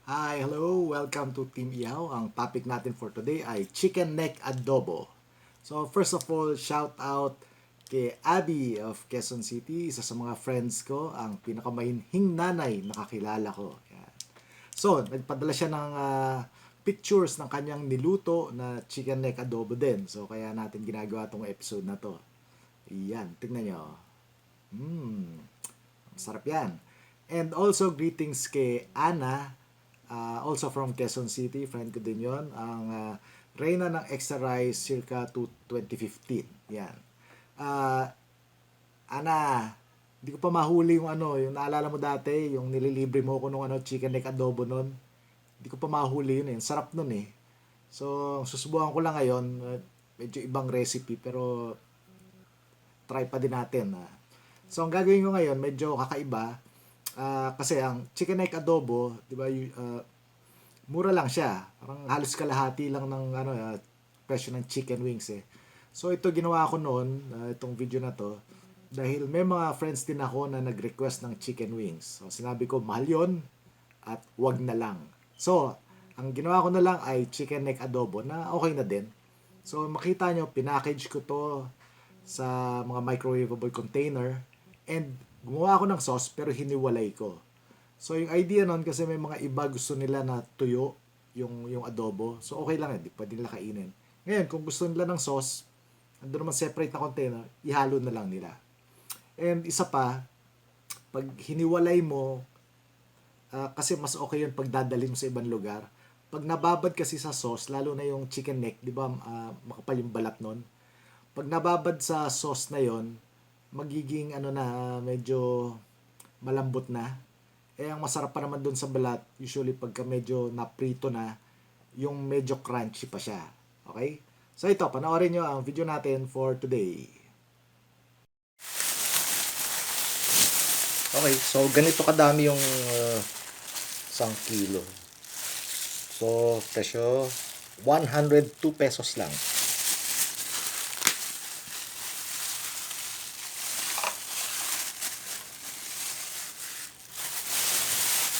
Hi, hello, welcome to Team Ihaw. Ang topic natin for today ay chicken neck adobo. So first of all, shout out kay Abby of Quezon City, isa sa mga friends ko, ang pinakamahinhing nanay na kakilala ko. Yan. So, nagpadala siya ng pictures ng kanyang niluto na chicken neck adobo din. So kaya natin ginagawa tong episode na to. Yan, tignan nyo. Mmm, sarap yan. And also greetings kay Ana, also from Quezon City, friend ko din yon, ang reyna ng extra rice circa to 2015. Yan. Uh, Ana, hindi ko pa mahuli yung yung naalala mo dati, yung nililibre mo ko nung chicken neck adobo nun. Hindi ko pa mahuli yun eh. Sarap nun eh. So, susubukan ko lang ngayon. Medyo ibang recipe pero try pa din natin. So, ang gagawin ko ngayon, medyo kakaiba. Kasi ang chicken neck adobo, di ba, mura lang siya. Parang halos kalahati lang ng presyo ng chicken wings eh. So ito ginawa ko noon, itong video na to, dahil may mga friends din ako na nag-request ng chicken wings. So sinabi ko, mahal yon at wag na lang. So, ang ginawa ko na lang ay chicken neck adobo na okay na din. So makita nyo, pinackage ko to sa mga microwavable container and gumawa ako ng sauce pero hiniwalay ko. So yung idea nun kasi may mga iba gusto nila na tuyo yung adobo. So okay lang di pwede nila kainin. Ngayon, kung gusto nila ng sauce, ando naman separate na container, ihalo na lang nila. And isa pa, pag hiniwalay mo, kasi mas okay yun pag dadalhin mo sa ibang lugar. Pag nababad kasi sa sauce, lalo na yung chicken neck, di ba, makapal yung balat nun. Pag nababad sa sauce na yon, magiging medyo malambot na. Eh, ang masarap pa naman dun sa balat, usually pagka medyo naprito na, yung medyo crunchy pa siya. Okay? So ito, panoorin nyo ang video natin for today. Okay, so ganito kadami yung 1 kilo. So, presyo 102 pesos lang.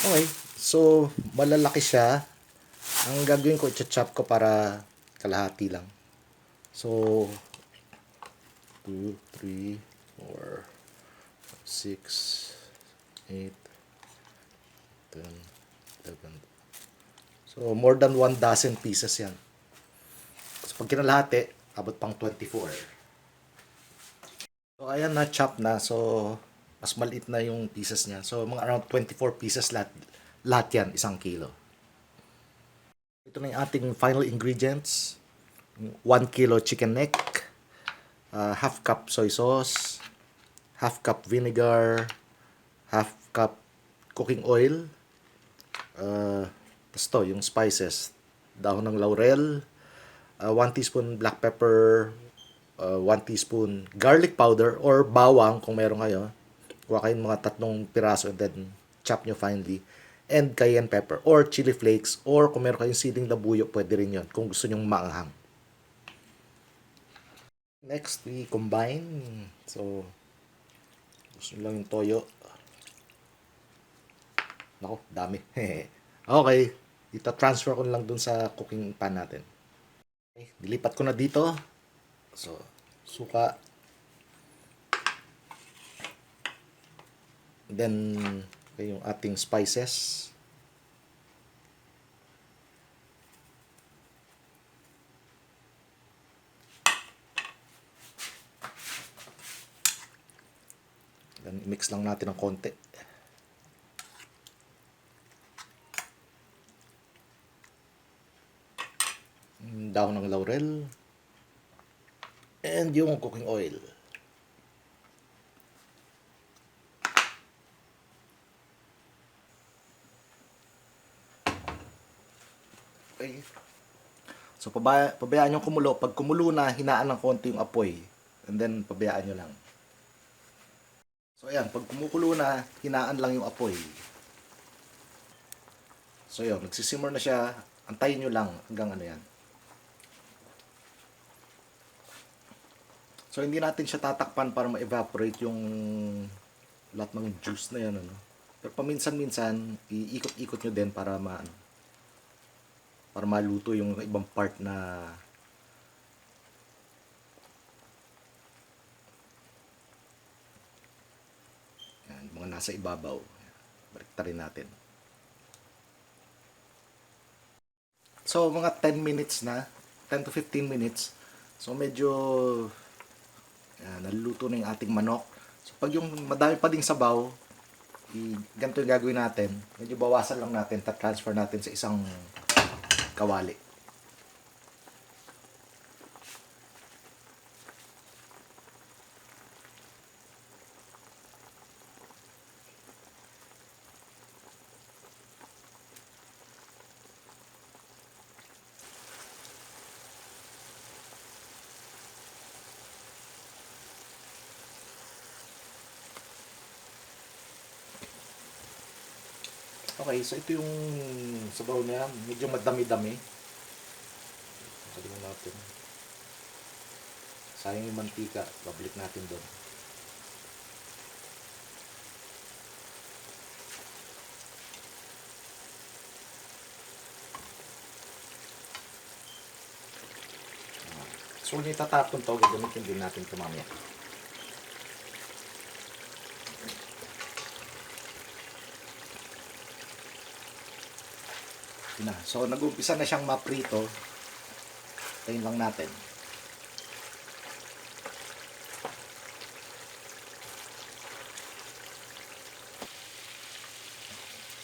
Okay, so malalaki siya. Ang gagawin ko, i-chop ko para kalahati lang. So, 2, 3, 4, 6, 8, 10, 11. So, more than 1 dozen pieces yan. So, pag kinalahati, abot pang 24. So, ayan na, chop na. So, mas maliit na yung pieces niya. So, mga around 24 pieces lahat yan, 1 kilo. Ito na yung ating final ingredients. 1 kilo chicken neck, half cup soy sauce, half cup vinegar, half cup cooking oil, tapos to, yung spices, dahon ng laurel, 1 teaspoon black pepper, 1 teaspoon garlic powder or bawang kung meron kayo. Kuha kayo mga 3 piraso and then chop nyo finely. And cayenne pepper or chili flakes or kung meron kayong siling labuyo, pwede rin yon kung gusto nyong maanghang. Next, we combine. So, gusto nyo lang yung toyo. Nako, dami. Okay, ita-transfer ko lang dun sa cooking pan natin. Okay, dilipat ko na dito. So, suka. Then, okay, yung ating spices. Then, mix lang natin ng konti. Dahon ng laurel. And yung cooking oil. Okay. So, pabayaan nyo kumulo. Pag kumulo na, hinaan ng konti yung apoy. And then, pabayaan nyo lang. So, ayan. Pag kumukulo na, hinaan lang yung apoy. So, yun. Nagsisimmer na siya. Antayin nyo lang hanggang yan. So, hindi natin siya tatakpan para ma-evaporate yung lahat ng juice na yan. Pero paminsan-minsan, iikot-ikot nyo din para para maluto yung ibang part na yan, mga nasa ibabaw. Baliktarin natin. So, mga 10 minutes na, 10 to 15 minutes. So, medyo naluluto na yung ating manok. So, pag yung madami pa ding sabaw, ganito yung gagawin natin. Medyo bawasan lang natin, transfer natin sa isang kawali. Okay, so ito yung sabaw niya. Medyo madami-dami. Sabihin natin. Sayang yung mantika. Babalik natin doon. So, kung itatapon to, gagamitin din natin ito mamaya. Na. So, nag-umpisa na siyang maprito. Tayin lang natin.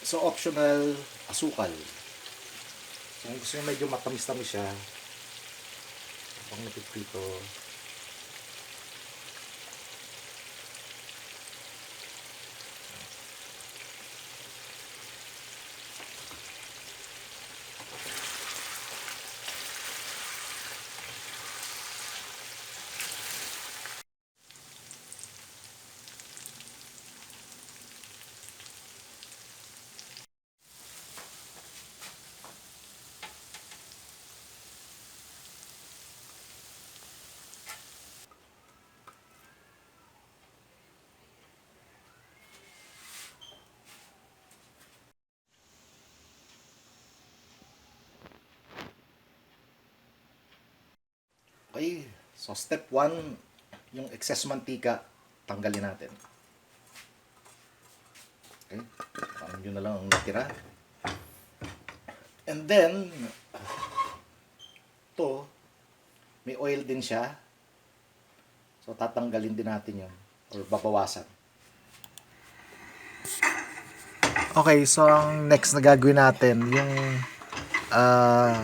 So, optional asukal. So, kung gusto nyo medyo matamis-tamis siya, habang napiprito, okay. So, step 1, yung excess mantika, tanggalin natin. Okay. Parang yun na lang ang natira. And then, to may oil din siya. So, tatanggalin din natin yun. Or babawasan. Okay, so ang next na gagawin natin,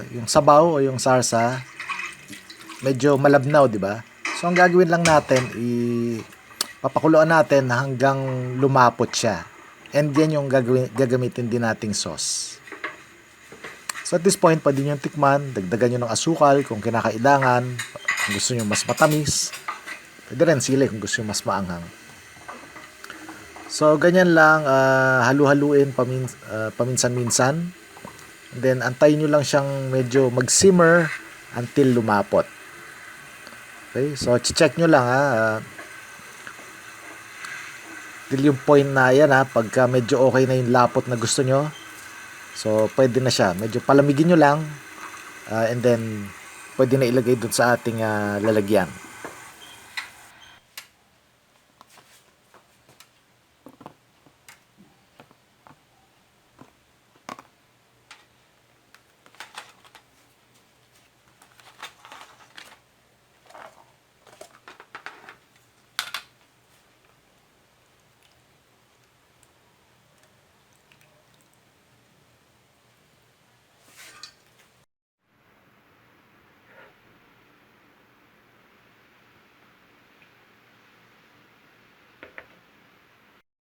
yung sabaw o yung sarsa, medyo malabnaw, di ba? So, ang gagawin lang natin, papakuluan natin hanggang lumapot siya. And yan yung gagamitin din nating sauce. So, at this point, pwede nyo tikman, dagdagan nyo ng asukal kung kinakailangan, kung gusto nyo mas matamis. Pwede rin sili kung gusto nyo mas maanghang. So, ganyan lang, halu-haluin paminsan-minsan. And then, antayin nyo lang siyang medyo mag-simmer until lumapot. Okay, so check nyo lang till yung point na yan pagka medyo okay na yung lapot na gusto nyo, so pwede na siya, medyo palamigin nyo lang, and then pwede na ilagay dun sa ating lalagyan.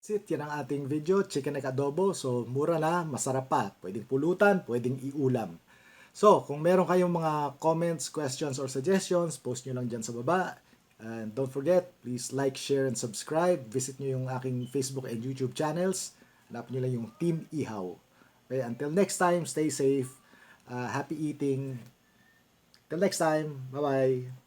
That's it, yan ang ating video, chicken neck adobo. So, mura na, masarap pa. Pwedeng pulutan, pwedeng iulam. So, kung meron kayong mga comments, questions, or suggestions, post nyo lang dyan sa baba. And don't forget, please like, share, and subscribe. Visit nyo yung aking Facebook and YouTube channels. Hanapin nyo lang yung Team Ihaw. Okay, until next time, stay safe. Happy eating. Till next time, bye-bye.